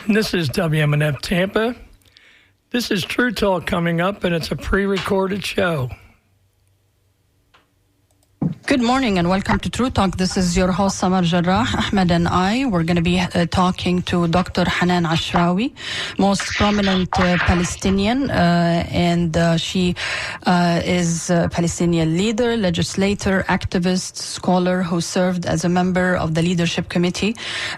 This is WMNF Tampa. This is True Talk coming up, and it's a pre-recorded show. Good morning and welcome to True Talk. This is your host, Samar, Jarrah, Ahmed, and I. We're going to be talking to Dr. Hanan Ashrawi, most prominent Palestinian, and she is a Palestinian leader, legislator, activist, scholar who served as a member of the leadership committee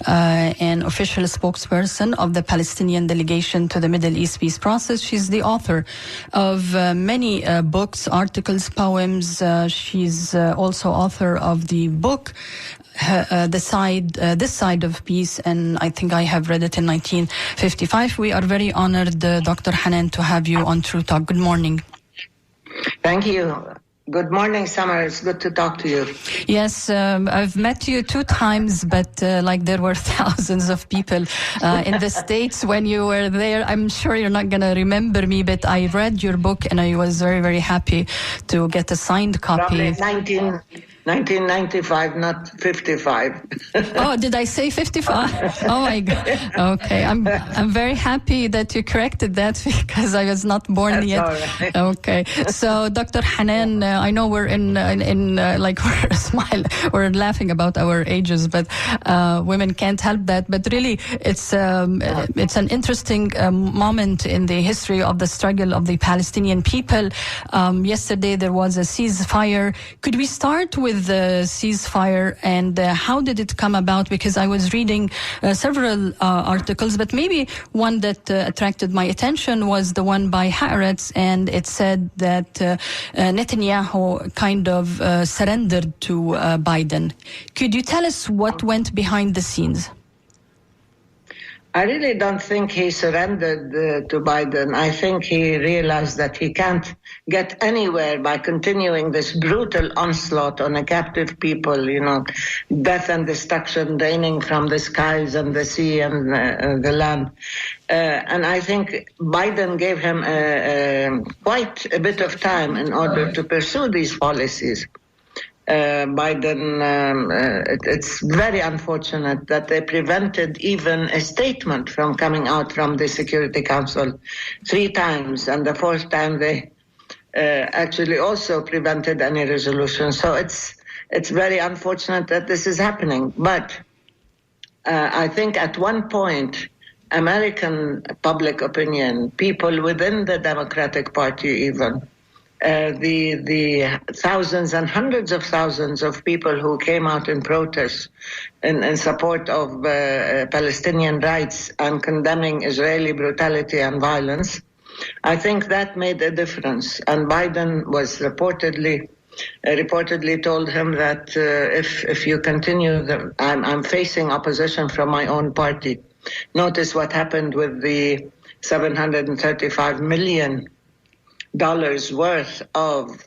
and official spokesperson of the Palestinian delegation to the Middle East peace process. She's the author of many books, articles, poems. She's also author of the book This Side of Peace, and I think I have read it in 1955. We are very honored, Dr. Hanan, to have you on True Talk. Good morning. Thank you. Good morning, Samar. It's good to talk to you. Yes, I've met you 2 times, but there were thousands of people in the States when you were there. I'm sure you're not going to remember me, but I read your book and I was very, very happy to get a signed copy. Probably 1995, not 55. Oh, did I say 55? Oh my God. Okay, I'm very happy that you corrected that because I was not born That's yet. all right. Okay, so Dr. Hanan, I know we're we're laughing about our ages, but women can't help that. But really, it's an interesting moment in the history of the struggle of the Palestinian people. Yesterday there was a ceasefire. Could we start with the ceasefire and how did it come about? Because I was reading several articles, but maybe one that attracted my attention was the one by Haaretz, and it said that Netanyahu kind of surrendered to Biden. Could you tell us what went behind the scenes? I really don't think he surrendered to Biden. I think he realized that he can't get anywhere by continuing this brutal onslaught on a captive people, death and destruction raining from the skies and the sea and the land. And I think Biden gave him quite a bit of time in order to pursue these policies. Biden, it's very unfortunate that they prevented even a statement from coming out from the Security Council 3 times, and the 4th time they actually also prevented any resolution. So it's very unfortunate that this is happening. But I think at one point, American public opinion, people within the Democratic Party even, the thousands and hundreds of thousands of people who came out in protest in support of Palestinian rights and condemning Israeli brutality and violence, I think that made a difference. And Biden was reportedly told him that if you continue, I'm facing opposition from my own party. Notice what happened with the $735 million worth of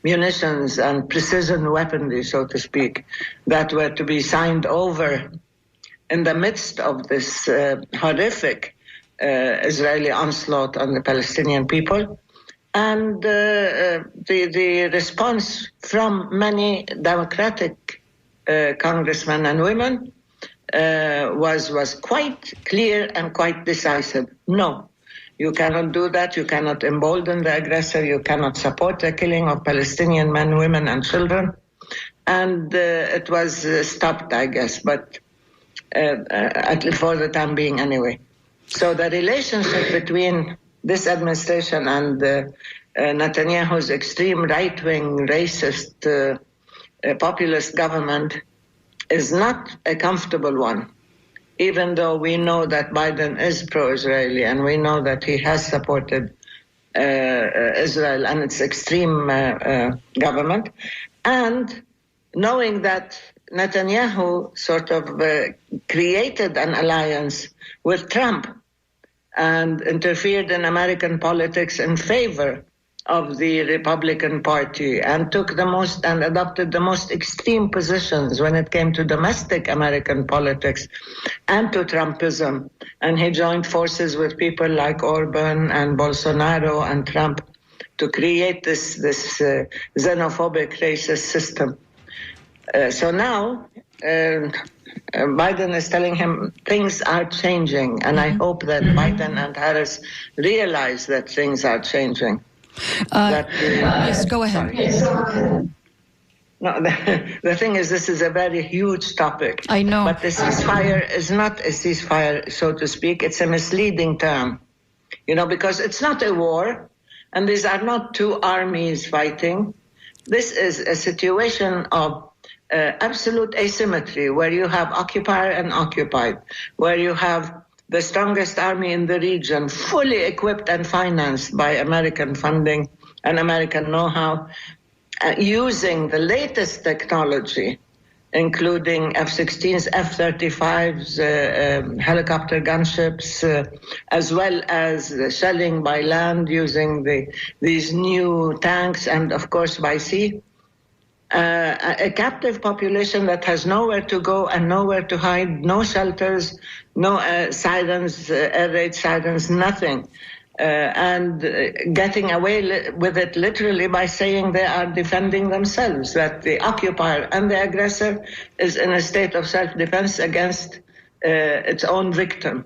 munitions and precision weaponry, so to speak, that were to be signed over in the midst of this horrific Israeli onslaught on the Palestinian people. And the response from many Democratic congressmen and women was quite clear and quite decisive. No. You cannot do that. You cannot embolden the aggressor. You cannot support the killing of Palestinian men, women, and children. And it was stopped, I guess, but at least for the time being anyway. So the relationship between this administration and Netanyahu's extreme right-wing, racist, populist government is not a comfortable one. Even though we know that Biden is pro-Israeli and we know that he has supported Israel and its extreme government, and knowing that Netanyahu sort of created an alliance with Trump and interfered in American politics in favor of the Republican Party and adopted the most extreme positions when it came to domestic American politics and to Trumpism. And he joined forces with people like Orban and Bolsonaro and Trump to create this xenophobic racist system. So now Biden is telling him things are changing, and I hope that Biden and Harris realize that things are changing. Yes, go ahead. No, the thing is, this is a very huge topic. I know. But the ceasefire is not a ceasefire, so to speak. It's a misleading term, because it's not a war, and these are not two armies fighting. This is a situation of absolute asymmetry, where you have occupier and occupied, where you have the strongest army in the region, fully equipped and financed by American funding and American know-how, using the latest technology, including F-16s, F-35s, helicopter gunships, as well as shelling by land using these new tanks, and of course by sea. A captive population that has nowhere to go and nowhere to hide, no shelters, no sirens, air raid sirens, nothing. And getting away with it literally by saying they are defending themselves, that the occupier and the aggressor is in a state of self-defense against its own victim.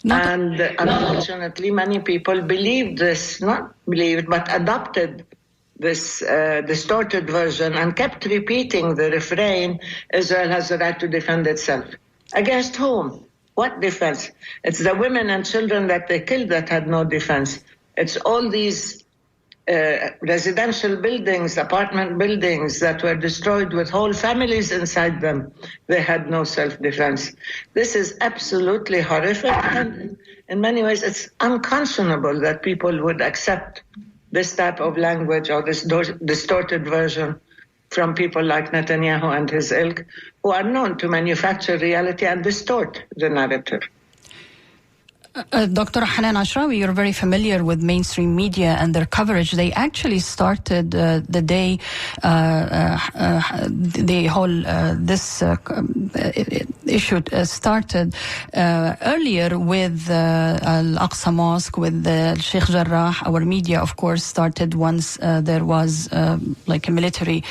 Unfortunately, many people believed this, not believed, but adopted this distorted version and kept repeating the refrain, Israel has the right to defend itself. Against whom? What defense? It's the women and children that they killed that had no defense. It's all these residential buildings, apartment buildings that were destroyed with whole families inside them. They had no self-defense. This is absolutely horrific, and in many ways it's unconscionable that people would accept this type of language or this distorted version from people like Netanyahu and his ilk, who are known to manufacture reality and distort the narrative. Dr. Hanan Ashrawi, you're very familiar with mainstream media and their coverage. They actually started the day the whole this issue started earlier with Al-Aqsa Mosque, with Sheikh Jarrah. Our media, of course, started once there was like a military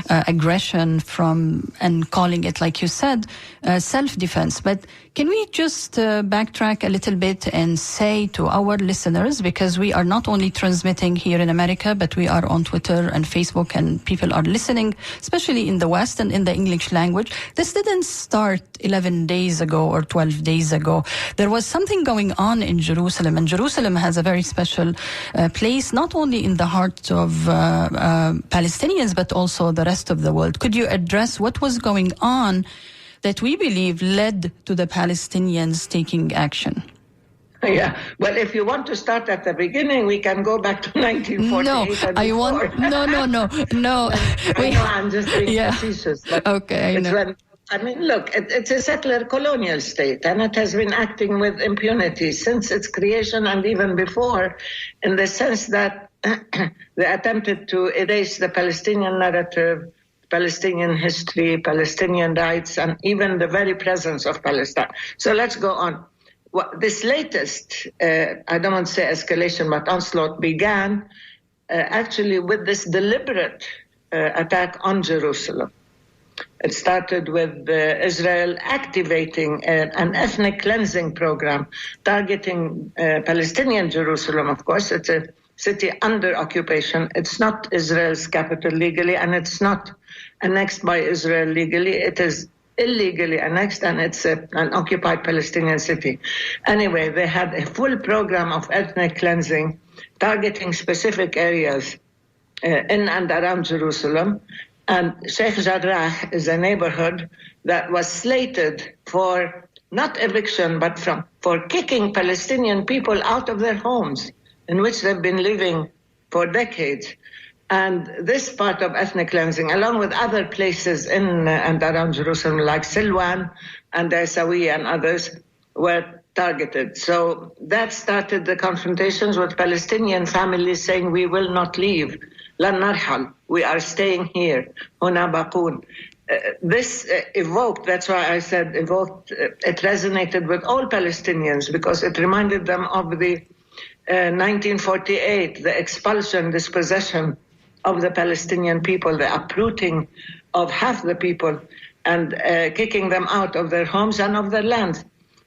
aggression and calling it, like you said, self-defense. But can we just backtrack a little bit and say to our listeners, because we are not only transmitting here in America, but we are on Twitter and Facebook, and people are listening, especially in the West and in the English language. This didn't start 11 days ago or 12 days ago. There was something going on in Jerusalem, and Jerusalem has a very special place, not only in the heart of Palestinians, but also the rest of the world. Could you address what was going on that we believe led to the Palestinians taking action? Yeah, well, if you want to start at the beginning, we can go back to 1948. No, I want. No. I know, I'm just being facetious. Okay, I know. Look, it's a settler colonial state, and it has been acting with impunity since its creation and even before, in the sense that they attempted to erase the Palestinian narrative, Palestinian history, Palestinian rights, and even the very presence of Palestine. So let's go on. This latest, I don't want to say escalation, but onslaught began actually with this deliberate attack on Jerusalem. It started with Israel activating an ethnic cleansing program targeting Palestinian Jerusalem, of course. It's a city under occupation. It's not Israel's capital legally, and it's not annexed by Israel legally. It is illegally annexed, and it's an occupied Palestinian city. Anyway, they had a full program of ethnic cleansing targeting specific areas in and around Jerusalem. And Sheikh Jarrah is a neighborhood that was slated for not eviction, but for kicking Palestinian people out of their homes in which they've been living for decades. And this part of ethnic cleansing, along with other places in and around Jerusalem, like Silwan and Aisawi and others, were targeted. So that started the confrontations with Palestinian families saying, we will not leave. Lan narhal. We are staying here. Huna baqoon. This evoked, that's why I said evoked, it resonated with all Palestinians because it reminded them of the 1948, the expulsion, dispossession of the Palestinian people, the uprooting of half the people. and kicking them out of their homes and of their land.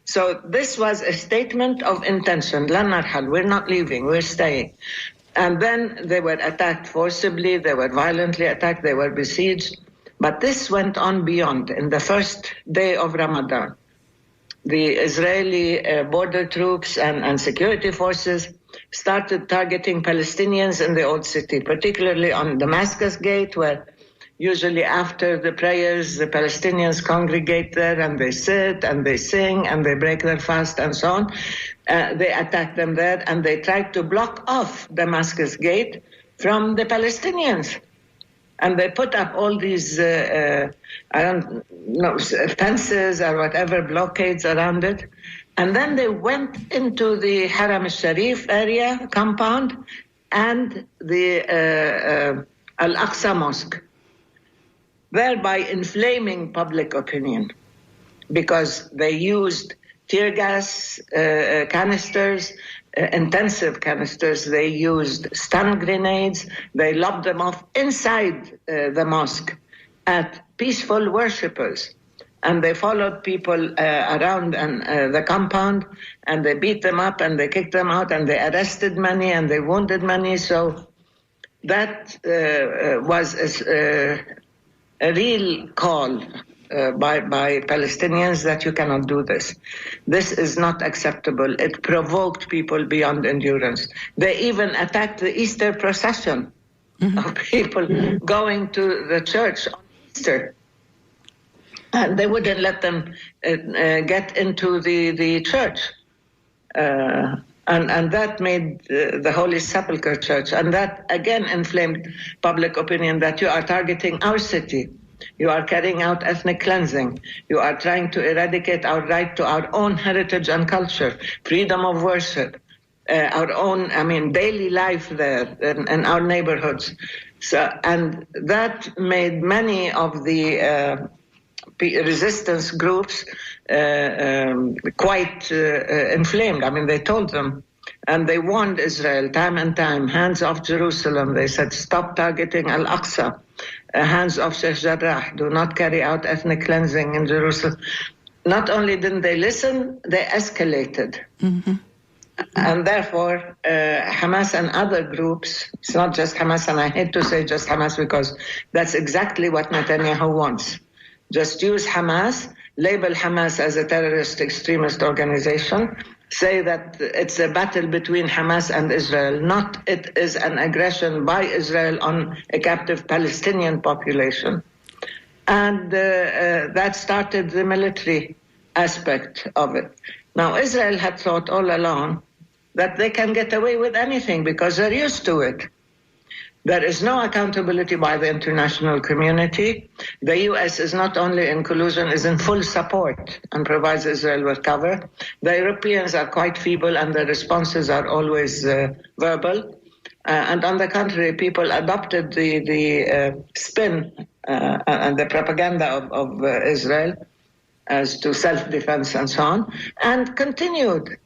So this was a statement of intention. لن نرحل, we're not leaving, we're staying. And then they were attacked forcibly, they were violently attacked, they were besieged. But this went on beyond. In the first day of Ramadan, the Israeli border troops and security forces started targeting Palestinians in the Old City, particularly on Damascus Gate, where usually after the prayers, the Palestinians congregate there and they sit and they sing and they break their fast and so on. They attacked them there and they tried to block off Damascus Gate from the Palestinians. And they put up all these, fences or whatever, blockades around it. And then they went into the Haram al-Sharif area, compound, and the Al-Aqsa Mosque, thereby inflaming public opinion, because they used tear gas canisters, intensive canisters. They used stun grenades. They lobbed them off inside the mosque at peaceful worshippers. And they followed people around the compound, and they beat them up and they kicked them out and they arrested many and they wounded many. So that was a real call by Palestinians that you cannot do this. This is not acceptable. It provoked people beyond endurance. They even attacked the Easter procession of people going to the church on Easter. And they wouldn't let them get into the church. And that made the Holy Sepulchre Church. And that again inflamed public opinion that you are targeting our city. You are carrying out ethnic cleansing. You are trying to eradicate our right to our own heritage and culture, freedom of worship, our own, daily life there in our neighborhoods. So, and that made many of the resistance groups quite inflamed. They told them, and they warned Israel time and time, hands off Jerusalem. They said, stop targeting Al-Aqsa. Hands off Sheikh Jarrah. Do not carry out ethnic cleansing in Jerusalem. Not only didn't they listen, they escalated. Mm-hmm. And therefore, Hamas and other groups, it's not just Hamas, and I hate to say just Hamas because that's exactly what Netanyahu wants. Just use Hamas, label Hamas as a terrorist extremist organization, say that it's a battle between Hamas and Israel, not it is an aggression by Israel on a captive Palestinian population. And that started the military aspect of it. Now, Israel had thought all along that they can get away with anything because they're used to it. There is no accountability by the international community. The U.S. is not only in collusion, is in full support and provides Israel with cover. The Europeans are quite feeble and their responses are always verbal. And on the contrary, people adopted the spin and the propaganda of Israel as to self-defense and so on, and continued.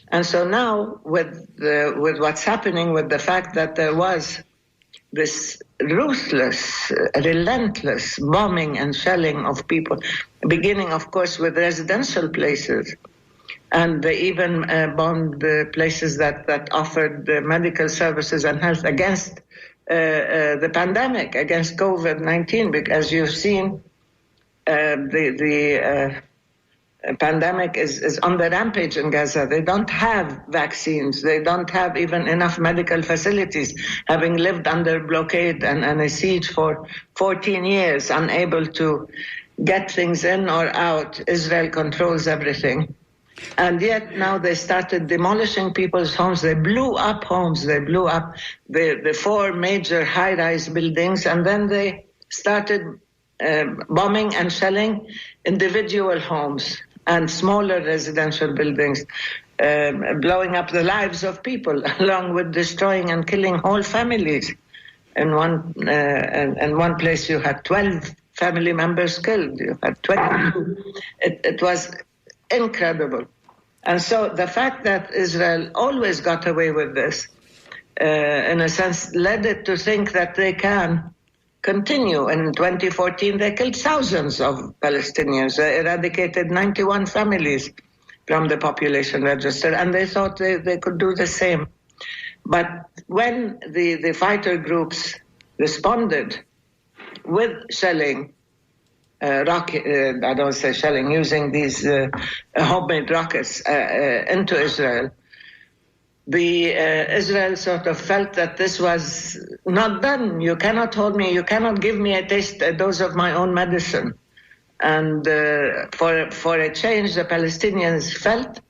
And so now, with what's happening, with the fact that there was this ruthless, relentless bombing and shelling of people, beginning, of course, with residential places, and they even bombed places that offered medical services and health against the pandemic, against COVID-19, because you've seen the pandemic is on the rampage in Gaza. They don't have vaccines. They don't have even enough medical facilities, having lived under blockade and a siege for 14 years, unable to get things in or out. Israel controls everything. And yet now they started demolishing people's homes. They blew up homes. They blew up the four major high-rise buildings, and then they started bombing and shelling individual homes and smaller residential buildings, blowing up the lives of people, along with destroying and killing whole families. In one place, you had 12 family members killed. You had 22. It was incredible. And so the fact that Israel always got away with this, in a sense, led it to think that they can continue. In 2014, they killed thousands of Palestinians, eradicated 91 families from the population register, and they thought they could do the same. But when the fighter groups responded with shelling, using these homemade rockets into Israel, Israel sort of felt that this was not done. You cannot hold me, you cannot give me a dose of my own medicine. And for a change, the Palestinians felt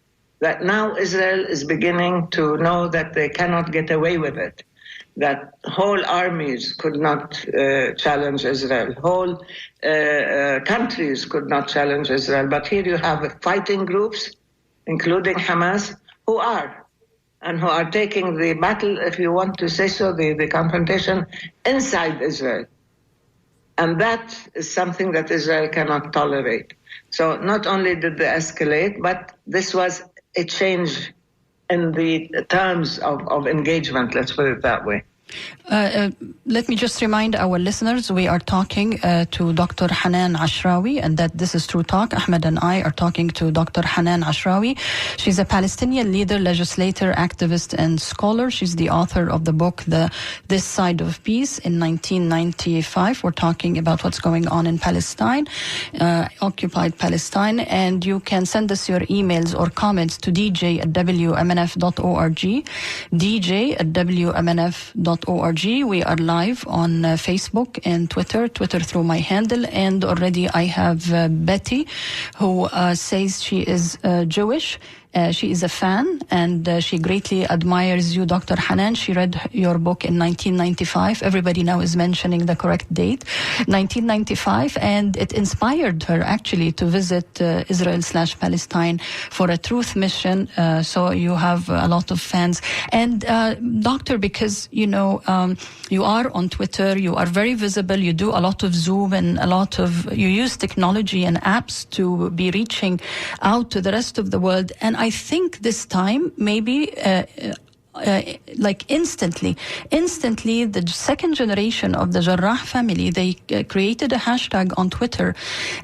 that now Israel is beginning to know that they cannot get away with it, that whole armies could not challenge Israel, whole countries could not challenge Israel. But here you have fighting groups, including Hamas, who are taking the battle, if you want to say so, the confrontation inside Israel. And that is something that Israel cannot tolerate. So not only did they escalate, but this was a change in the terms of engagement, let's put it that way. Let me just remind our listeners, we are talking to Dr. Hanan Ashrawi, and that this is True Talk. Ahmed and I are talking to Dr. Hanan Ashrawi. She's a Palestinian leader, legislator, activist, and scholar. She's the author of the book, This Side of Peace, in 1995. We're talking about what's going on in Palestine, occupied Palestine, and you can send us your emails or comments to dj@wmnf.org, dj@wmnf.org. We are live on Facebook and Twitter through my handle, and already I have Betty, who says she is Jewish. She is a fan, and she greatly admires you, Dr. Hanan. She read your book in 1995. Everybody now is mentioning the correct date, 1995, and it inspired her actually to visit Israel/Palestine for a truth mission. So you have a lot of fans. And Doctor, because you are on Twitter, you are very visible. You do a lot of Zoom and you use technology and apps to be reaching out to the rest of the world. And I think this time, maybe instantly, the second generation of the Jarrah family, they created a hashtag on Twitter,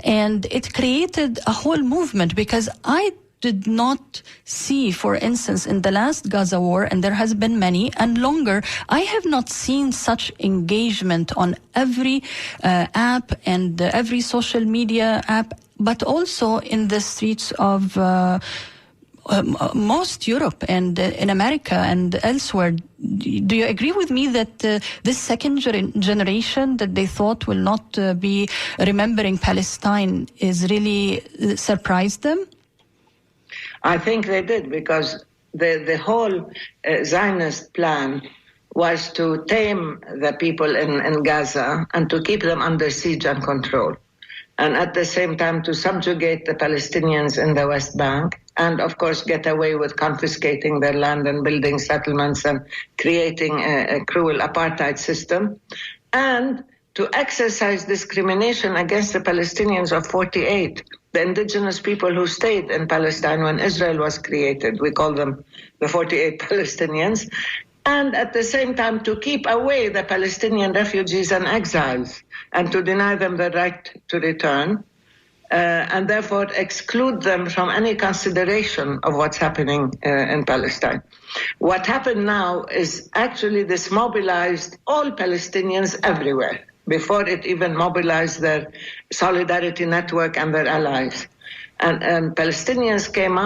and it created a whole movement, because I did not see, for instance, in the last Gaza war, and there has been many and longer, I have not seen such engagement on every app and every social media app, but also in the streets of most Europe and in America and elsewhere. Do you agree with me that this second generation that they thought will not be remembering Palestine is really surprised them? I think they did, because the whole Zionist plan was to tame the people in Gaza and to keep them under siege and control, and at the same time to subjugate the Palestinians in the West Bank, and of course get away with confiscating their land and building settlements and creating a cruel apartheid system, and to exercise discrimination against the Palestinians of 48, the indigenous people who stayed in Palestine when Israel was created. We call them the 48 Palestinians. And at the same time to keep away the Palestinian refugees and exiles, and to deny them the right to return, and therefore exclude them from any consideration of what's happening in Palestine. What happened now is actually this mobilized all Palestinians everywhere, before it even mobilized their solidarity network and their allies. And Palestinians came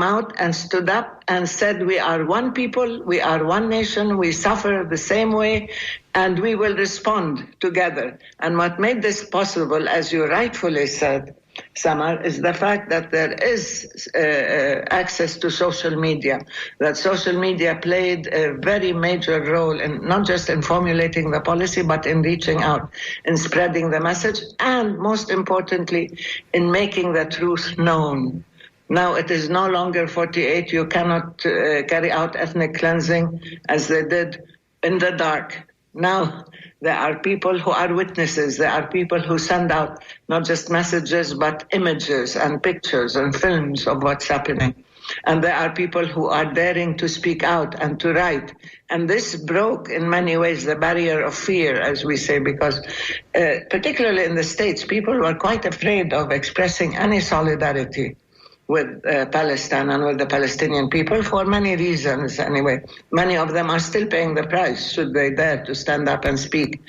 out and stood up and said, we are one people, we are one nation, we suffer the same way, and we will respond together. And what made this possible, as you rightfully said, Samar, is the fact that there is access to social media, that social media played a very major role in not just in formulating the policy, but in reaching out, in spreading the message, and most importantly, in making the truth known. Now it is no longer 48. You cannot carry out ethnic cleansing as they did in the dark. Now there are people who are witnesses. There are people who send out not just messages, but images and pictures and films of what's happening. And there are people who are daring to speak out and to write. And this broke, in many ways, the barrier of fear, as we say, because particularly in the States, people were quite afraid of expressing any solidarity with Palestine and with the Palestinian people for many reasons anyway. Many of them are still paying the price, should they dare to stand up and speak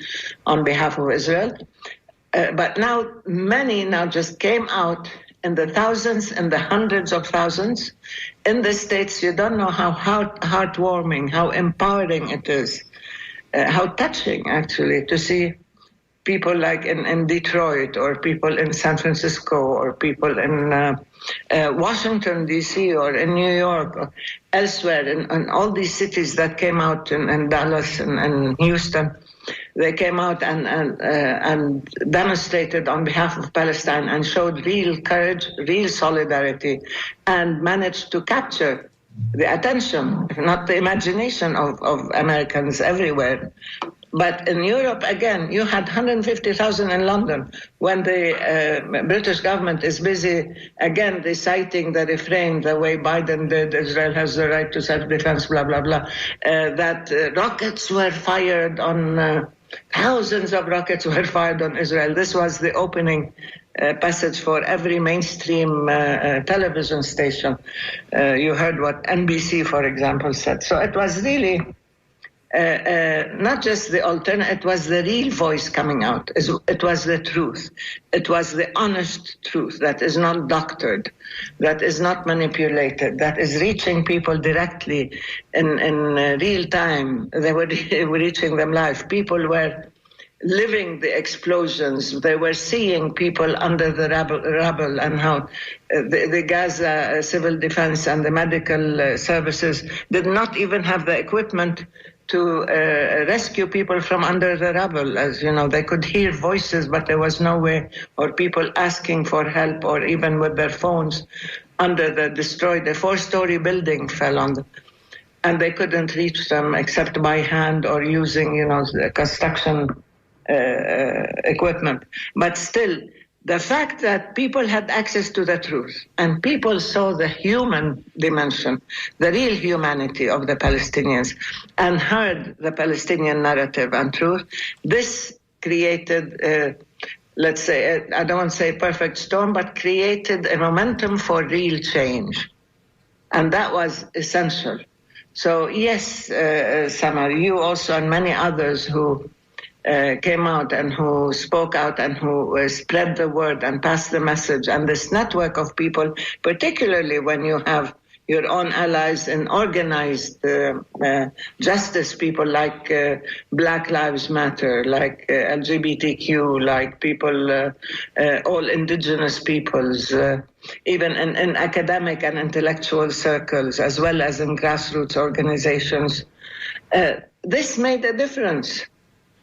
on behalf of Israel. But now, many now just came out in the thousands and the hundreds of thousands. In the States, you don't know how heartwarming, how empowering it is, how touching, actually, to see people like in Detroit, or people in San Francisco, or people in Washington, D.C., or in New York, or elsewhere, in all these cities that came out, in Dallas and Houston. They came out and demonstrated on behalf of Palestine and showed real courage, real solidarity, and managed to capture the attention, if not the imagination of Americans everywhere. But in Europe, again, you had 150,000 in London when the British government is busy, again, reciting the refrain the way Biden did, Israel has the right to self-defense, blah, blah, blah, that rockets were fired on, thousands of rockets were fired on Israel. This was the opening passage for every mainstream television station. You heard what NBC, for example, said. So it was really not just the alternate, it was the real voice coming out. It was the truth. It was the honest truth that is not doctored, that is not manipulated, that is reaching people directly in real time. They were reaching them live. People were living the explosions. They were seeing people under the rubble and how the Gaza civil defense and the medical services did not even have the equipment to rescue people from under the rubble. As you know, they could hear voices, but there was no way, or people asking for help, or even with their phones under the destroyed, a 4-story building fell on them. And they couldn't reach them except by hand or using, the construction equipment. But still, the fact that people had access to the truth and people saw the human dimension, the real humanity of the Palestinians, and heard the Palestinian narrative and truth, this created, let's say, I don't want to say a perfect storm, but created a momentum for real change. And that was essential. So yes, Samar, you also and many others who came out and who spoke out and who spread the word and passed the message, and this network of people, particularly when you have your own allies in organized justice people like Black Lives Matter, like LGBTQ, like people, all indigenous peoples, even in academic and intellectual circles, as well as in grassroots organizations. This made a difference.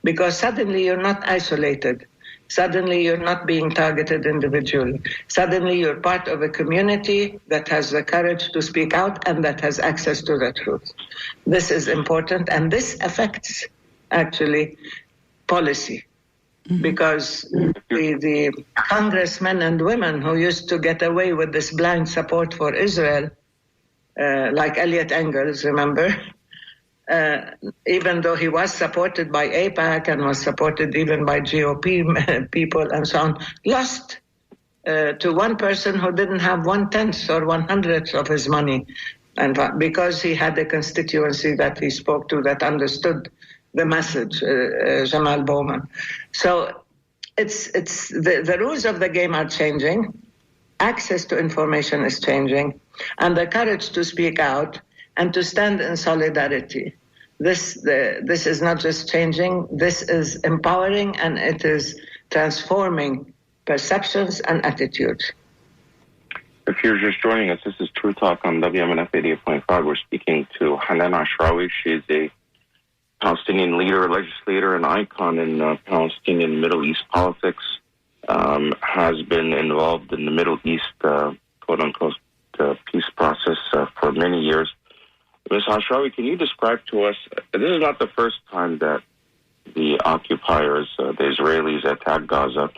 Because suddenly you're not isolated. Suddenly you're not being targeted individually. Suddenly you're part of a community that has the courage to speak out and that has access to the truth. This is important, and this affects, actually, policy. Mm-hmm. Because the congressmen and women who used to get away with this blind support for Israel, like Elliot Engels, remember? Even though he was supported by AIPAC and was supported even by GOP people and so on, lost to one person who didn't have 1/10 or 1/100 of his money, and because he had a constituency that he spoke to that understood the message, Jamal Bowman. So it's the rules of the game are changing, access to information is changing, and the courage to speak out and to stand in solidarity. This is not just changing, this is empowering, and it is transforming perceptions and attitudes. If you're just joining us, this is True Talk on WMNF 88.5. We're speaking to Hanan Ashrawi. She's a Palestinian leader, legislator, and icon in Palestinian Middle East politics, has been involved in the Middle East, quote-unquote, peace process for many years. Ms. Ashrawi, can you describe to us, this is not the first time that the occupiers, the Israelis, attack Gaza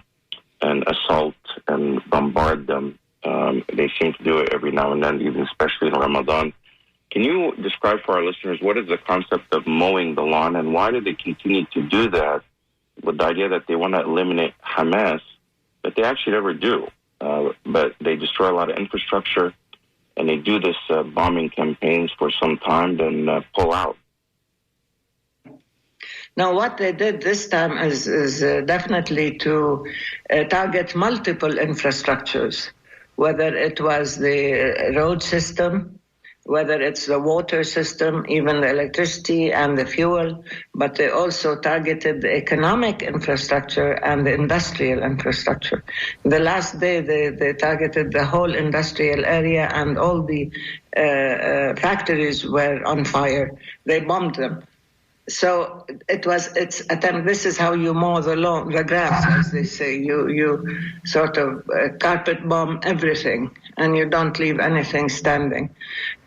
and assault and bombard them They seem to do it every now and then, even especially in Ramadan. Can you describe for our listeners what is the concept of mowing the lawn, and why do they continue to do that with the idea that they want to eliminate Hamas, but they actually never do? But they destroy a lot of infrastructure, and they do this bombing campaigns for some time, then pull out. Now, what they did this time is definitely to target multiple infrastructures, whether it was the road system, whether it's the water system, even the electricity and the fuel, but they also targeted the economic infrastructure and the industrial infrastructure. The last day, they targeted the whole industrial area, and all the factories were on fire. They bombed them. So its attempt. This is how you mow the grass, as they say. You sort of carpet bomb everything, and you don't leave anything standing.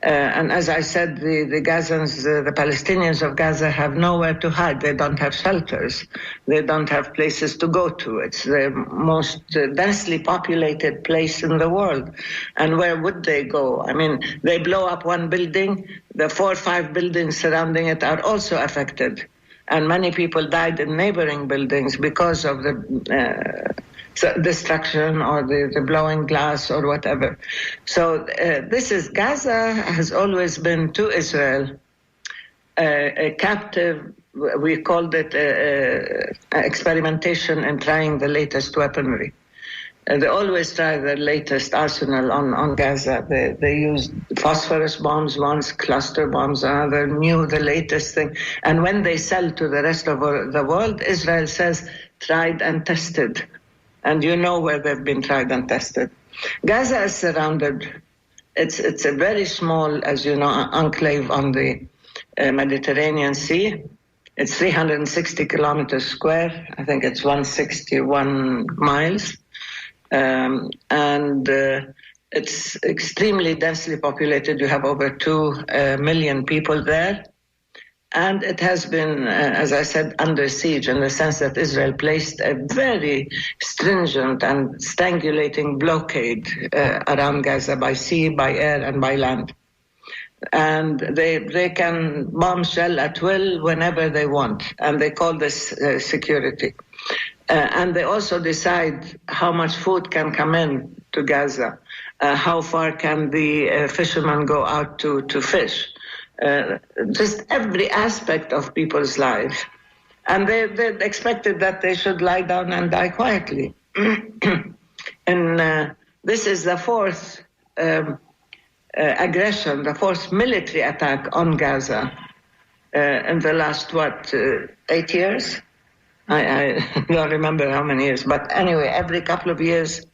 And as I said, the Gazans, the Palestinians of Gaza have nowhere to hide. They don't have shelters. They don't have places to go to. It's the most densely populated place in the world. And where would they go? I mean, they blow up one building, the 4 or 5 buildings surrounding it are also affected. And many people died in neighboring buildings because of the destruction or the blowing glass or whatever. So Gaza has always been to Israel a captive. We called it experimentation in trying the latest weaponry. They always try the latest arsenal on Gaza. They used phosphorus bombs once, cluster bombs another, the latest thing. And when they sell to the rest of the world, Israel says tried and tested. And you know where they've been tried and tested. Gaza is surrounded. It's a very small, as you know, enclave on the Mediterranean Sea. It's 360 kilometers square. I think it's 161 miles. And it's extremely densely populated. You have over 2 million people there. And it has been, as I said, under siege in the sense that Israel placed a very stringent and strangulating blockade around Gaza by sea, by air, and by land. And they can bomb shell at will whenever they want. And they call this security. And they also decide how much food can come in to Gaza. How far can the fishermen go out to fish? Just every aspect of people's lives. And they expected that they should lie down and die quietly. And this is the 4th aggression, the 4th military attack on Gaza in the last, 8 years? I don't remember how many years. But anyway, every couple of years,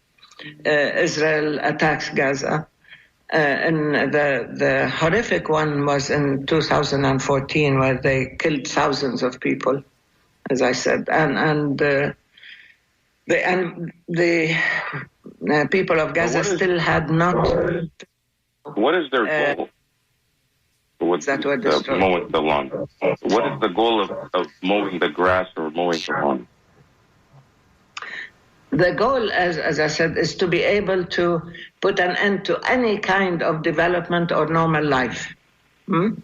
Israel attacks Gaza. And the horrific one was in 2014, where they killed thousands of people, as I said, and the people of Gaza still had not. What is their goal? Mowing the lawn. What is the goal of mowing the grass or mowing the lawn? The goal, as I said, is to be able to put an end to any kind of development or normal life. And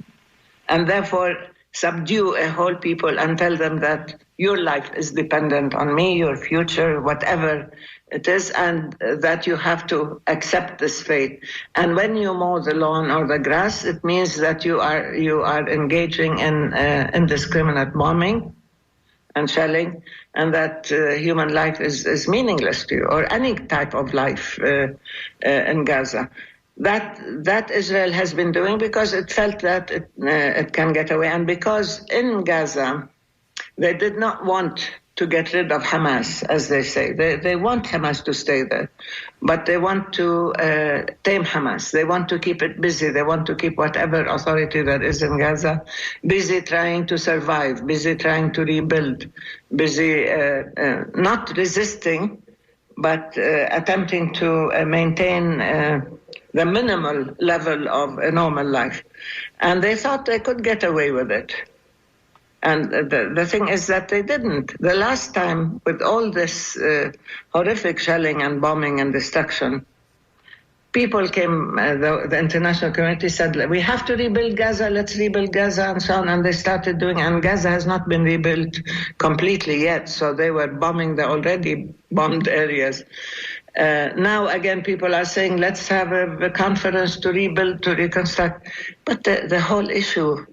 therefore subdue a whole people and tell them that your life is dependent on me, your future, whatever it is, and that you have to accept this fate. And when you mow the lawn or the grass, it means that you are engaging in indiscriminate bombing and shelling, and that human life is meaningless to you, or any type of life in Gaza. That Israel has been doing because it felt that it can get away, and because in Gaza they did not want to get rid of Hamas, as they say. They want Hamas to stay there, but they want to tame Hamas. They want to keep it busy. They want to keep whatever authority there is in Gaza busy trying to survive, busy trying to rebuild, busy not resisting, but attempting to maintain the minimal level of a normal life. And they thought they could get away with it. And the thing is that they didn't. The last time, with all this horrific shelling and bombing and destruction, people came, the international community said, we have to rebuild Gaza, let's rebuild Gaza, and so on. And they started doing, and Gaza has not been rebuilt completely yet. So they were bombing the already bombed areas. Now, again, people are saying, let's have a conference to rebuild, to reconstruct. But the whole issue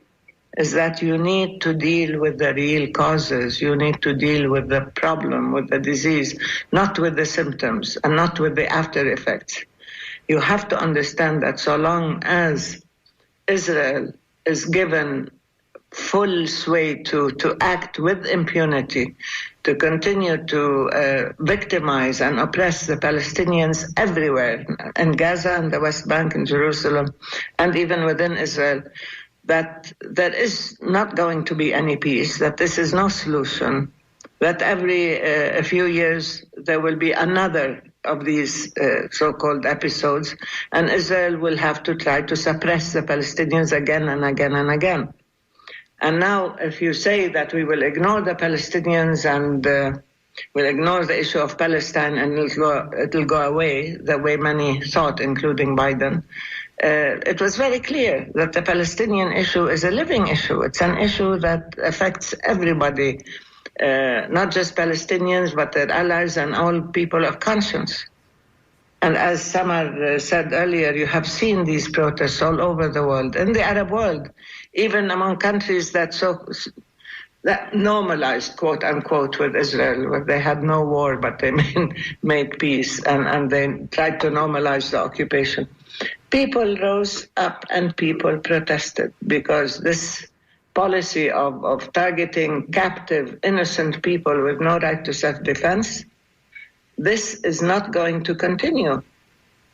is that you need to deal with the real causes. You need to deal with the problem, with the disease, not with the symptoms and not with the after effects. You have to understand that so long as Israel is given full sway to act with impunity, to continue to victimize and oppress the Palestinians everywhere, in Gaza and the West Bank and Jerusalem, and even within Israel, that there is not going to be any peace, that this is no solution, that every a few years there will be another of these so-called episodes, and Israel will have to try to suppress the Palestinians again and again and again. And now, if you say that we will ignore the Palestinians and we'll ignore the issue of Palestine and it'll go away, the way many thought, including Biden, it was very clear that the Palestinian issue is a living issue. It's an issue that affects everybody, not just Palestinians, but their allies and all people of conscience. And as Samar said earlier, you have seen these protests all over the world, in the Arab world, even among countries that normalized, quote unquote, with Israel, where they had no war, but they made peace, and they tried to normalize the occupation. People rose up and people protested because this policy of targeting captive, innocent people with no right to self-defense, this is not going to continue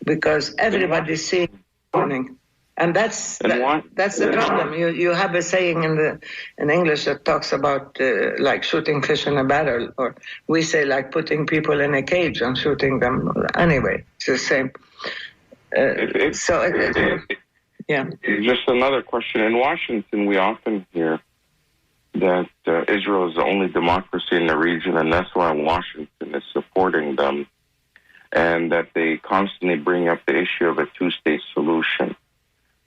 because everybody's seeing warning. And that's the problem. You have a saying in English that talks about like shooting fish in a barrel, or we say like putting people in a cage and shooting them. Anyway, it's the same. Yeah. Just another question. In Washington, we often hear that Israel is the only democracy in the region, and that's why Washington is supporting them, and that they constantly bring up the issue of a two-state solution.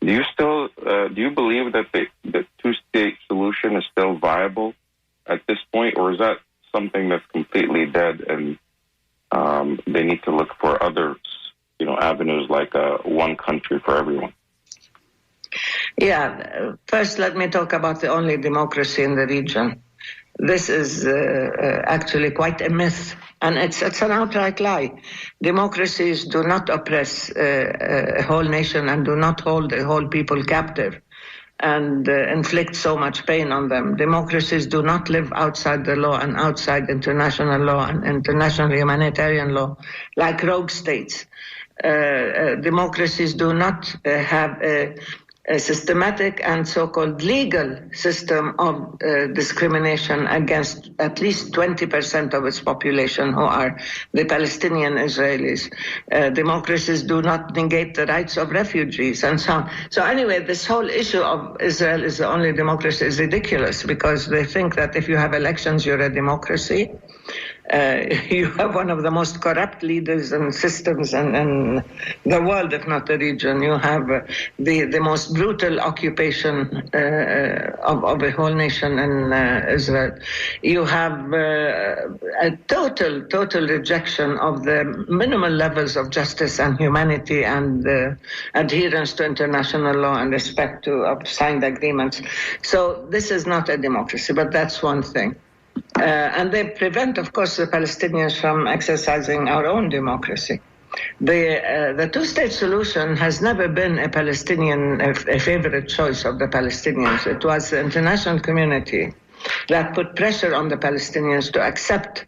Do you believe that the two-state solution is still viable at this point, or is that something that's completely dead and they need to look for other, avenues like one country for everyone? Yeah, first let me talk about the only democracy in the region. This is actually quite a myth, and it's an outright lie. Democracies do not oppress a whole nation and do not hold a whole people captive and inflict so much pain on them. Democracies do not live outside the law and outside international law and international humanitarian law like rogue states. Democracies do not have a systematic and so-called legal system of discrimination against at least 20% of its population, who are the Palestinian Israelis. Democracies do not negate the rights of refugees and so on. So anyway, this whole issue of Israel is the only democracy is ridiculous because they think that if you have elections, you're a democracy. You have one of the most corrupt leaders and systems in the world, if not the region. You have the most brutal occupation of a whole nation in Israel. You have a total rejection of the minimal levels of justice and humanity and adherence to international law and respect of signed agreements. So this is not a democracy, but that's one thing. And they prevent, of course, the Palestinians from exercising our own democracy. The two-state solution has never been a favorite choice of the Palestinians. It was the international community that put pressure on the Palestinians to accept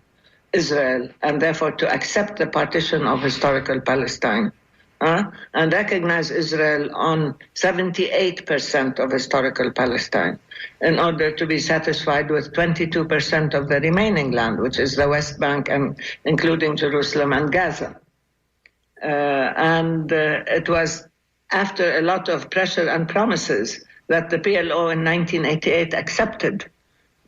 Israel and therefore to accept the partition of historical Palestine. And recognize Israel on 78% of historical Palestine in order to be satisfied with 22% of the remaining land, which is the West Bank, and including Jerusalem and Gaza. It was after a lot of pressure and promises that the PLO in 1988 accepted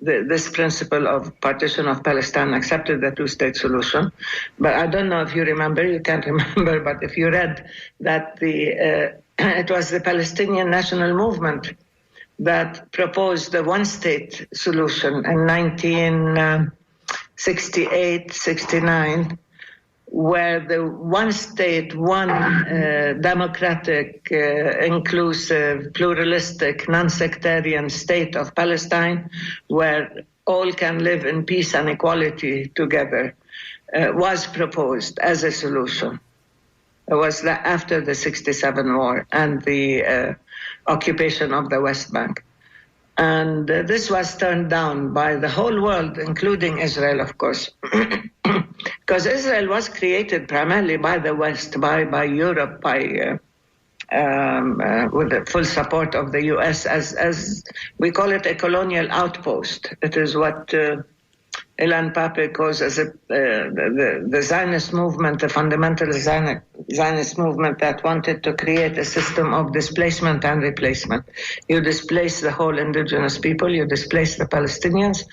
this principle of partition of Palestine, accepted the two-state solution. But I don't know if you remember, you can't remember, but if you read that it was the Palestinian National Movement that proposed the one-state solution in 1968, 69, where the one state, one democratic, inclusive, pluralistic, non-sectarian state of Palestine, where all can live in peace and equality together, was proposed as a solution. It was after the 67 war and the occupation of the West Bank. And this was turned down by the whole world, including Israel, of course. Because Israel was created primarily by the West, by Europe, with the full support of the U.S. as we call it, a colonial outpost. It is what Ilan Pape calls as the Zionist movement, the fundamental Zionist movement that wanted to create a system of displacement and replacement. You displace the whole indigenous people, you displace the Palestinians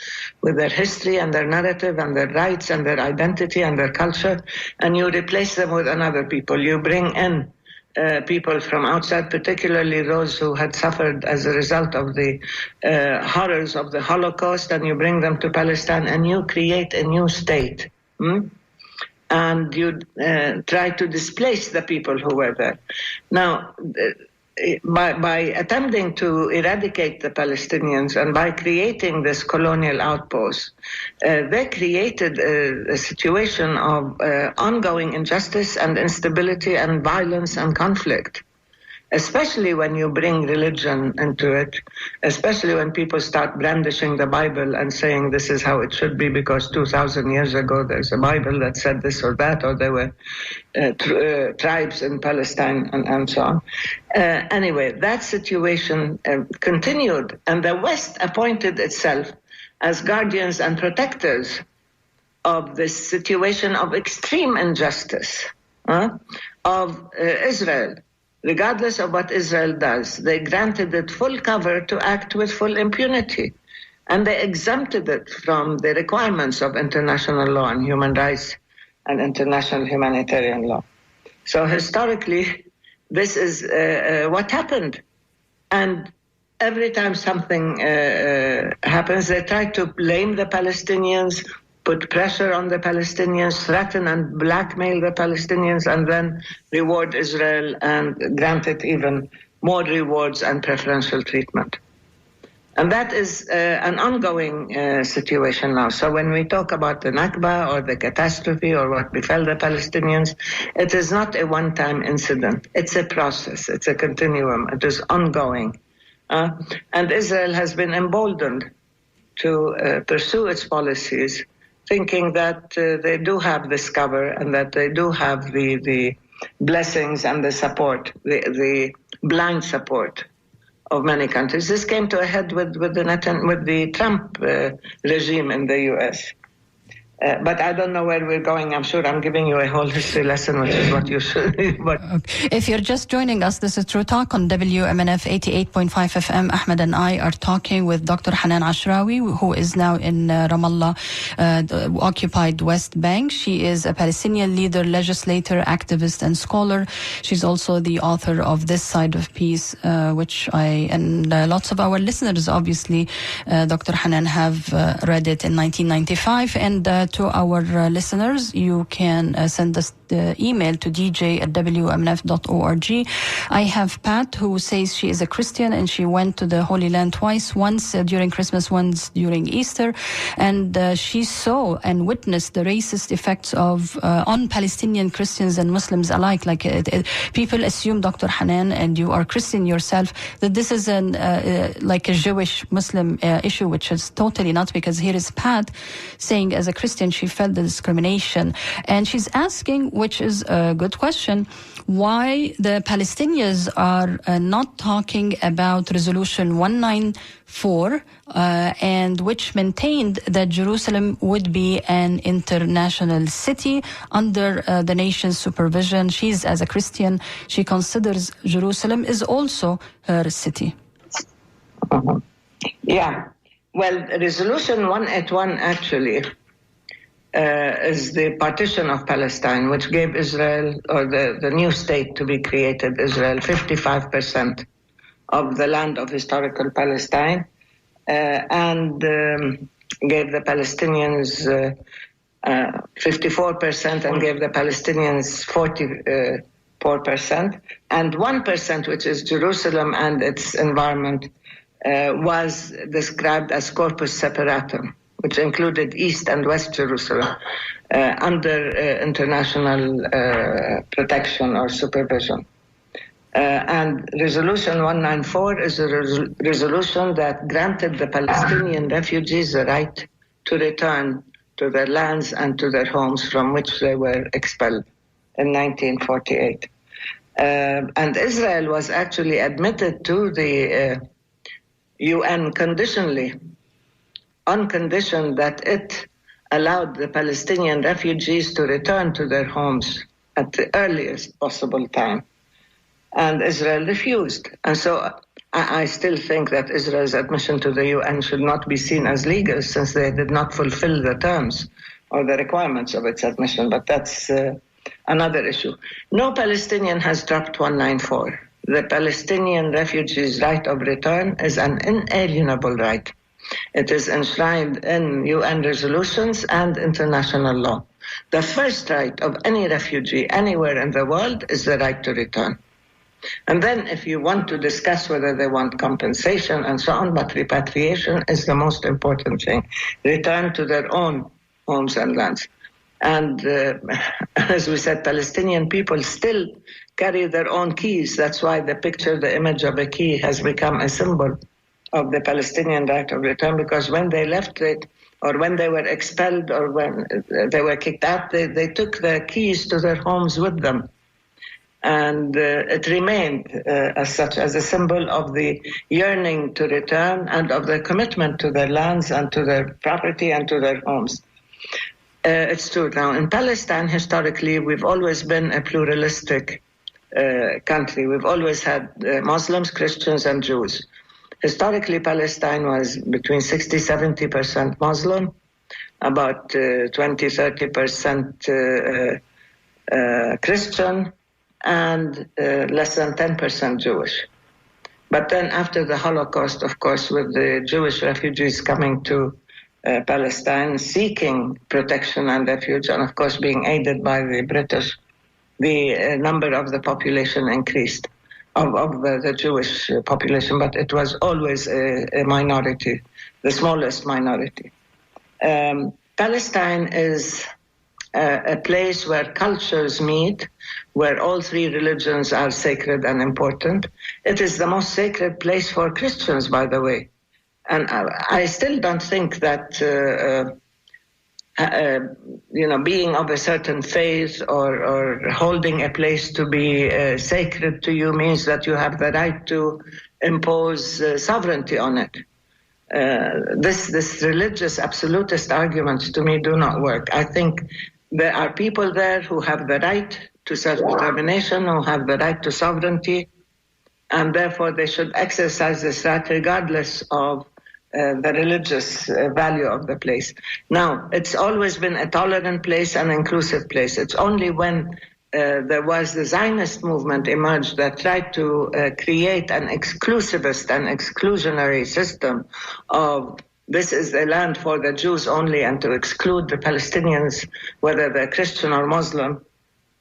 with their history and their narrative and their rights and their identity and their culture, and you replace them with another people. You bring in people from outside, particularly those who had suffered as a result of the horrors of the Holocaust, and you bring them to Palestine and you create a new state. And you try to displace the people who were there. Now, by attempting to eradicate the Palestinians and by creating this colonial outpost, they created a situation of ongoing injustice and instability and violence and conflict, especially when you bring religion into it, especially when people start brandishing the Bible and saying this is how it should be because 2,000 years ago there's a Bible that said this or that, or there were tribes in Palestine and so on. Anyway, that situation continued, and the West appointed itself as guardians and protectors of this situation of extreme injustice of Israel. Regardless of what Israel does, they granted it full cover to act with full impunity. And they exempted it from the requirements of international law and human rights and international humanitarian law. So historically, this is what happened. And every time something happens, they try to blame the Palestinians, put pressure on the Palestinians, threaten and blackmail the Palestinians, and then reward Israel and grant it even more rewards and preferential treatment. And that is an ongoing situation now. So when we talk about the Nakba or the catastrophe or what befell the Palestinians, it is not a one-time incident. It's a process. It's a continuum. It is ongoing. And Israel has been emboldened to pursue its policies, thinking that they do have this cover and that they do have the blessings and the support, the blind support of many countries. This came to a head with the Trump regime in the U.S. But I don't know where we're going. I'm sure I'm giving you a whole history lesson, which is what you should. But if you're just joining us, this is True Talk on WMNF 88.5 FM. Ahmed and I are talking with Dr. Hanan Ashrawi, who is now in Ramallah, the occupied West Bank. She is a Palestinian leader, legislator, activist, and scholar. She's also the author of This Side of Peace, which I and lots of our listeners, obviously, Dr. Hanan, have read it in 1995. And to our listeners, you can send us the email to dj@wmnf.org. I have Pat, who says she is a Christian and she went to the Holy Land twice, once during Christmas, once during Easter, and she saw and witnessed the racist effects of on Palestinian Christians and Muslims alike. Like people assume, Dr. Hanan, and you are Christian yourself, that this is like a Jewish Muslim issue, which is totally not, because here is Pat saying as a Christian she felt the discrimination, and she's asking, which is a good question, why the Palestinians are not talking about Resolution 194 and which maintained that Jerusalem would be an international city under the nation's supervision. She's, as a Christian, she considers Jerusalem is also her city. Yeah. Well, Resolution 181 actually is the partition of Palestine, which gave Israel, or the new state to be created, Israel, 55% of the land of historical Palestine, and gave the Palestinians 54% and gave the Palestinians 44%, and 1%, which is Jerusalem and its environment, was described as corpus separatum, which included East and West Jerusalem under international protection or supervision. And Resolution 194 is a resolution that granted the Palestinian refugees the right to return to their lands and to their homes from which they were expelled in 1948. And Israel was actually admitted to the UN conditionally, on condition that it allowed the Palestinian refugees to return to their homes at the earliest possible time. And Israel refused. And so I still think that Israel's admission to the UN should not be seen as legal, since they did not fulfill the terms or the requirements of its admission. But that's another issue. No Palestinian has dropped 194. The Palestinian refugees' right of return is an inalienable right. It is enshrined in UN resolutions and international law. The first right of any refugee anywhere in the world is the right to return. And then if you want to discuss whether they want compensation and so on, but repatriation is the most important thing. Return to their own homes and lands. And as we said, Palestinian people still carry their own keys. That's why the picture, the image of a key has become a symbol of the Palestinian right of return, because when they left it, or when they were expelled, or when they were kicked out, they took their keys to their homes with them. And it remained as such, as a symbol of the yearning to return and of their commitment to their lands and to their property and to their homes. It's true. Now, in Palestine, historically, we've always been a pluralistic country. We've always had Muslims, Christians, and Jews. Historically, Palestine was between 60-70% Muslim, about 20-30% Christian, and less than 10% Jewish. But then after the Holocaust, of course, with the Jewish refugees coming to Palestine, seeking protection and refuge, and of course being aided by the British, the number of the population increased, of the Jewish population, but it was always a minority, the smallest minority. Palestine is a place where cultures meet, where all three religions are sacred and important. It is the most sacred place for Christians, by the way. And I still don't think that, being of a certain faith or holding a place to be sacred to you means that you have the right to impose sovereignty on it. This religious absolutist arguments to me do not work. I think there are people there who have the right to self-determination, who have the right to sovereignty, and therefore they should exercise this right regardless of the religious value of the place. Now, it's always been a tolerant place, an inclusive place. It's only when there was the Zionist movement emerged that tried to create an exclusivist and exclusionary system of this is a land for the Jews only, and to exclude the Palestinians, whether they're Christian or Muslim,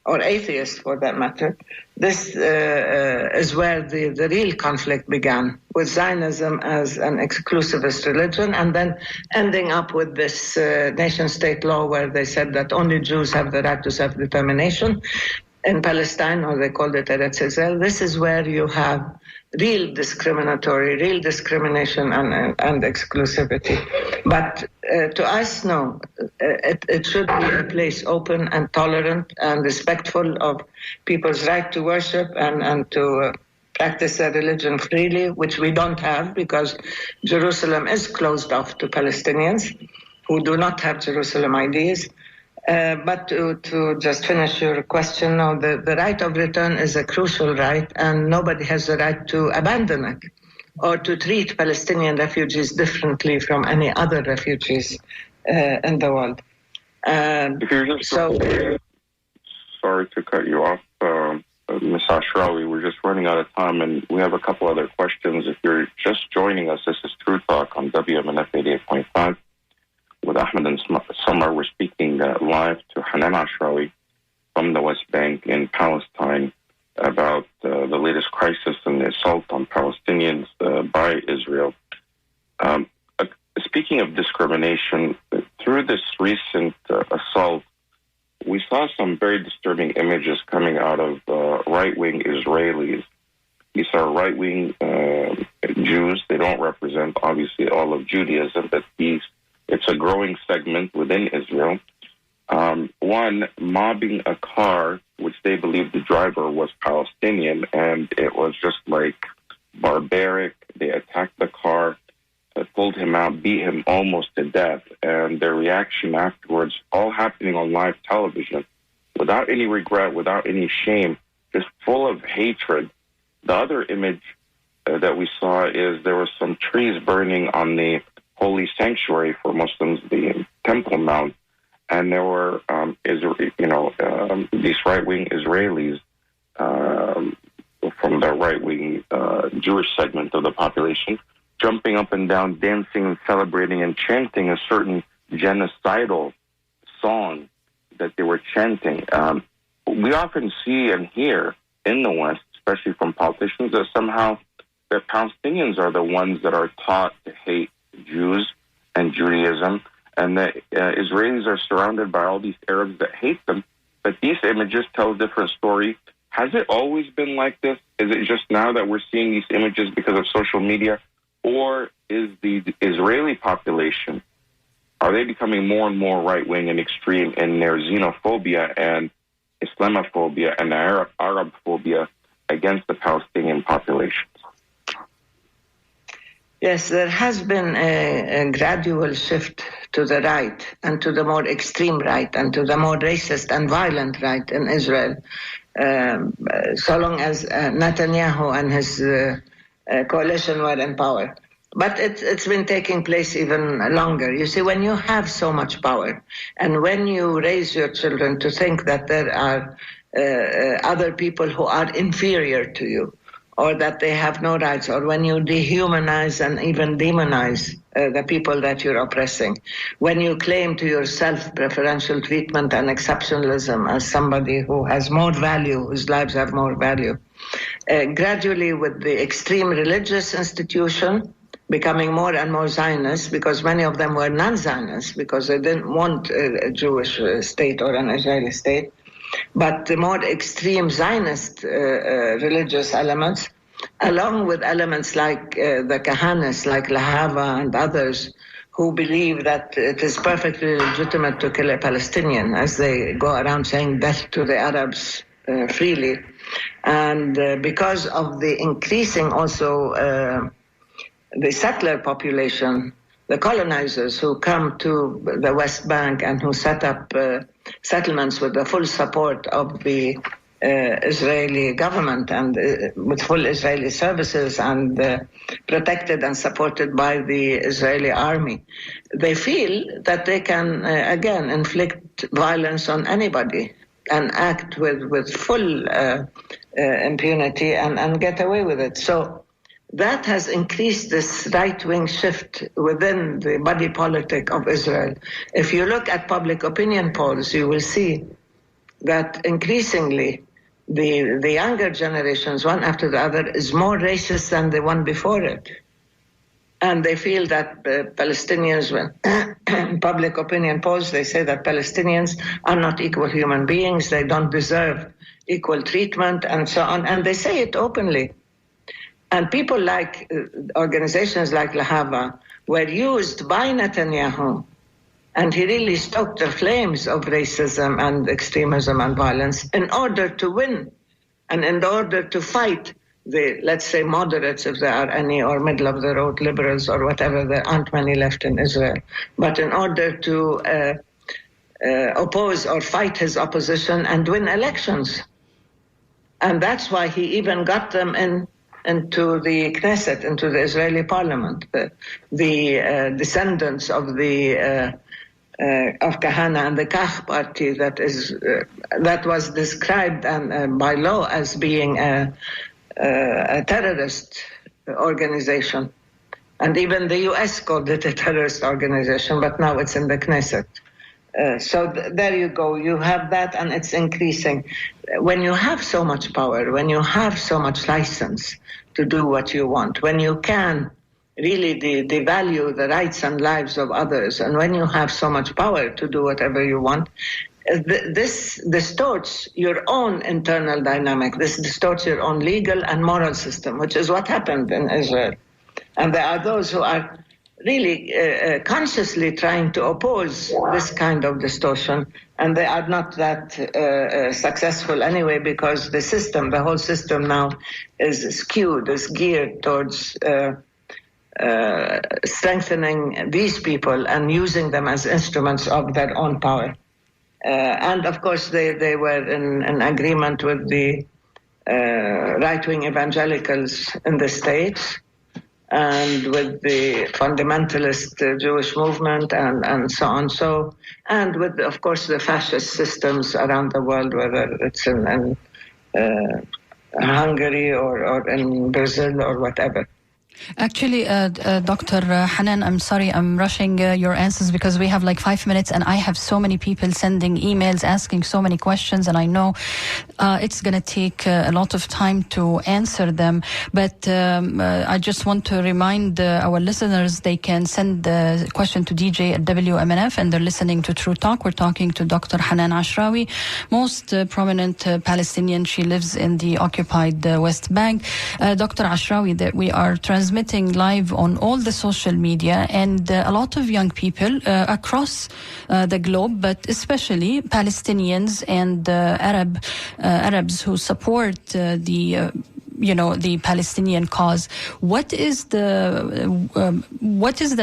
or atheist for that matter. This is where the real conflict began, with Zionism as an exclusivist religion, and then ending up with this nation-state law where they said that only Jews have the right to self-determination in Palestine, or they called it Eretz Yisrael. This is where you have real discrimination and exclusivity. But to us, no, it should be a place open and tolerant and respectful of people's right to worship and to practice their religion freely, which we don't have because Jerusalem is closed off to Palestinians who do not have Jerusalem IDs. But to just finish your question, no, the right of return is a crucial right, and nobody has the right to abandon it or to treat Palestinian refugees differently from any other refugees in the world. If you're just sorry to cut you off, Ms. Ashrawi, we're just running out of time, and we have a couple other questions. If you're just joining us, this is True Talk on WMNF 88.5 with Ahmed and Samar. We're speaking live to Hanan Ashrawi from the West Bank in Palestine about the latest crisis and the assault on Palestinians by Israel. Speaking of discrimination, through this recent assault, we saw some very disturbing images coming out of right-wing Israelis. These are right-wing Jews. They don't represent, obviously, all of Judaism, but it's a growing segment within Israel. One, mobbing a car, which they believe the driver was Palestinian, and it was just like barbaric. They attacked the car, pulled him out, beat him almost to death, and their reaction afterwards, all happening on live television, without any regret, without any shame, just full of hatred. The other image that we saw is there were some trees burning on the holy sanctuary for Muslims, the Temple Mount, and there were, these right-wing Israelis from the right-wing Jewish segment of the population jumping up and down, dancing and celebrating and chanting a certain genocidal song that they were chanting. We often see and hear in the West, especially from politicians, that somehow the Palestinians are the ones that are taught to hate Jews and Judaism, and the Israelis are surrounded by all these Arabs that hate them. But these images tell a different story. Has it always been like this? Is it just now that we're seeing these images because of social media? Or is the Israeli population, are they becoming more and more right-wing and extreme in their xenophobia and Islamophobia and Arab phobia against the Palestinian population? Yes, there has been a gradual shift to the right and to the more extreme right and to the more racist and violent right in Israel, so long as Netanyahu and his coalition were in power. But it's been taking place even longer. You see, when you have so much power and when you raise your children to think that there are other people who are inferior to you, or that they have no rights, or when you dehumanize and even demonize the people that you're oppressing, when you claim to yourself preferential treatment and exceptionalism as somebody who has more value, whose lives have more value, gradually with the extreme religious institution becoming more and more Zionist, because many of them were non-Zionists, because they didn't want a Jewish state or an Israeli state, but the more extreme Zionist religious elements, along with elements like the Kahanists, like Lahava and others, who believe that it is perfectly legitimate to kill a Palestinian, as they go around saying death to the Arabs freely. And because of the increasing also the settler population, the colonizers who come to the West Bank and who set up settlements with the full support of the Israeli government and with full Israeli services and protected and supported by the Israeli army, they feel that they can, again, inflict violence on anybody and act with full impunity and get away with it. So that has increased this right-wing shift within the body politic of Israel. If you look at public opinion polls, you will see that increasingly the younger generations, one after the other, is more racist than the one before it. And they feel that Palestinians, when in public opinion polls, they say that Palestinians are not equal human beings, they don't deserve equal treatment, and so on. And they say it openly. And people like organizations like Lahava were used by Netanyahu, and he really stoked the flames of racism and extremism and violence in order to win and in order to fight the, let's say, moderates, if there are any, or middle-of-the-road liberals or whatever. There aren't many left in Israel. But in order to oppose or fight his opposition and win elections. And that's why he even got them in into the Knesset, into the Israeli parliament. The descendants of the of Kahana and the Kach party that was described by law as being a terrorist organization. And even the U.S. called it a terrorist organization, but now it's in the Knesset. So there you go. You have that, and it's increasing. When you have so much power, when you have so much license to do what you want, when you can really devalue the rights and lives of others, and when you have so much power to do whatever you want, this distorts your own internal dynamic. This distorts your own legal and moral system, which is what happened in Israel. And there are those who are really consciously trying to oppose this kind of distortion, and they are not that successful anyway, because the whole system now is skewed, is geared towards strengthening these people and using them as instruments of their own power. And of course they were in agreement with the right-wing evangelicals in the States, and with the fundamentalist Jewish movement and so on. And with, of course, the fascist systems around the world, whether it's in Hungary or in Brazil or whatever. Actually, Dr. Hanan, I'm sorry, I'm rushing your answers because we have like 5 minutes, and I have so many people sending emails, asking so many questions, and I know it's going to take a lot of time to answer them. But I just want to remind our listeners they can send the question to DJ at WMNF, and they're listening to True Talk. We're talking to Dr. Hanan Ashrawi, most prominent Palestinian. She lives in the occupied West Bank. Dr. Ashrawi, that we are transmitting live on all the social media, and a lot of young people across the globe, but especially Palestinians and Arabs who support the Palestinian cause. What is the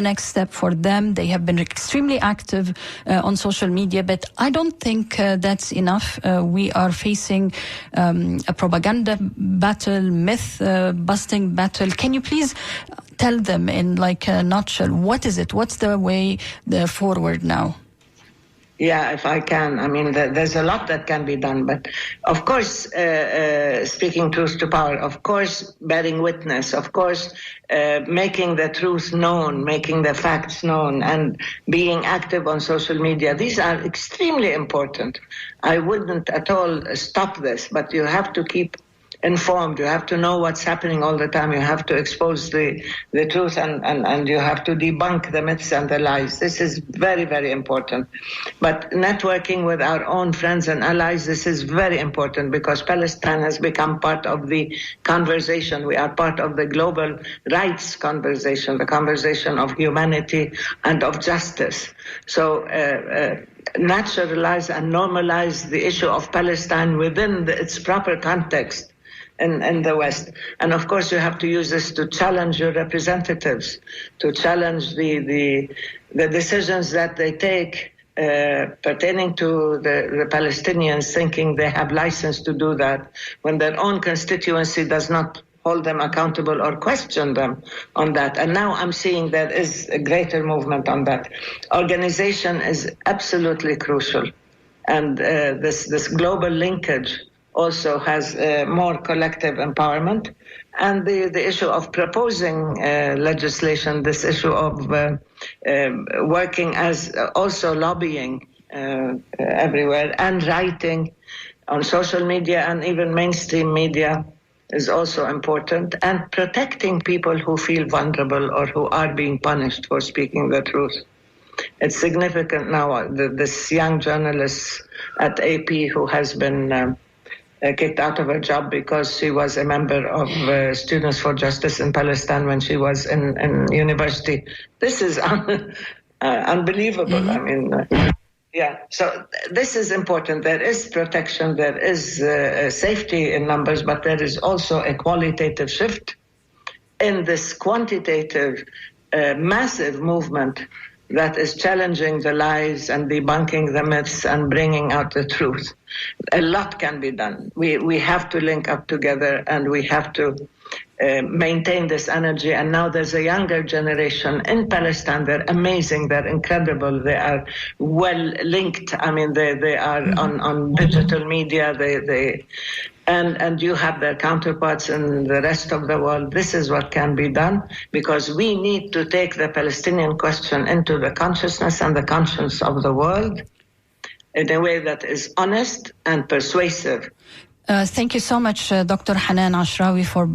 next step for them? They have been extremely active on social media, but I don't think that's enough. We are facing a propaganda battle, myth busting battle. Can you please tell them in like a nutshell, what is it? What's the way forward now? Yeah, if I can. I mean, there's a lot that can be done. But, of course, speaking truth to power, of course, bearing witness, of course, making the truth known, making the facts known, and being active on social media. These are extremely important. I wouldn't at all stop this, but you have to keep informed. You have to know what's happening all the time. You have to expose the truth, and you have to debunk the myths and the lies. This is very, very important. But networking with our own friends and allies, this is very important, because Palestine has become part of the conversation. We are part of the global rights conversation, the conversation of humanity and of justice. So naturalize and normalize the issue of Palestine within its proper context in the West. And of course you have to use this to challenge your representatives, to challenge the decisions that they take pertaining to the Palestinians, thinking they have license to do that when their own constituency does not hold them accountable or question them on that. And now I'm seeing there is a greater movement on that. Organization is absolutely crucial. And this global linkage also has more collective empowerment. And the issue of proposing legislation, this issue of working as also lobbying everywhere, and writing on social media and even mainstream media is also important, and protecting people who feel vulnerable or who are being punished for speaking the truth. It's significant now, this young journalist at AP who has been kicked out of her job because she was a member of Students for Justice in Palestine when she was in university. This is unbelievable. Mm-hmm. I mean, yeah. So this is important. There is protection, there is safety in numbers, but there is also a qualitative shift in this quantitative, massive movement that is challenging the lies and debunking the myths and bringing out the truth. A lot can be done. We have to link up together, and we have to maintain this energy. And now there's a younger generation in Palestine. They're amazing. They're incredible. They are well linked. I mean, they are on digital media. And you have their counterparts in the rest of the world. This is what can be done, because we need to take the Palestinian question into the consciousness and the conscience of the world in a way that is honest and persuasive. Thank you so much, Dr. Hanan Ashrawi, for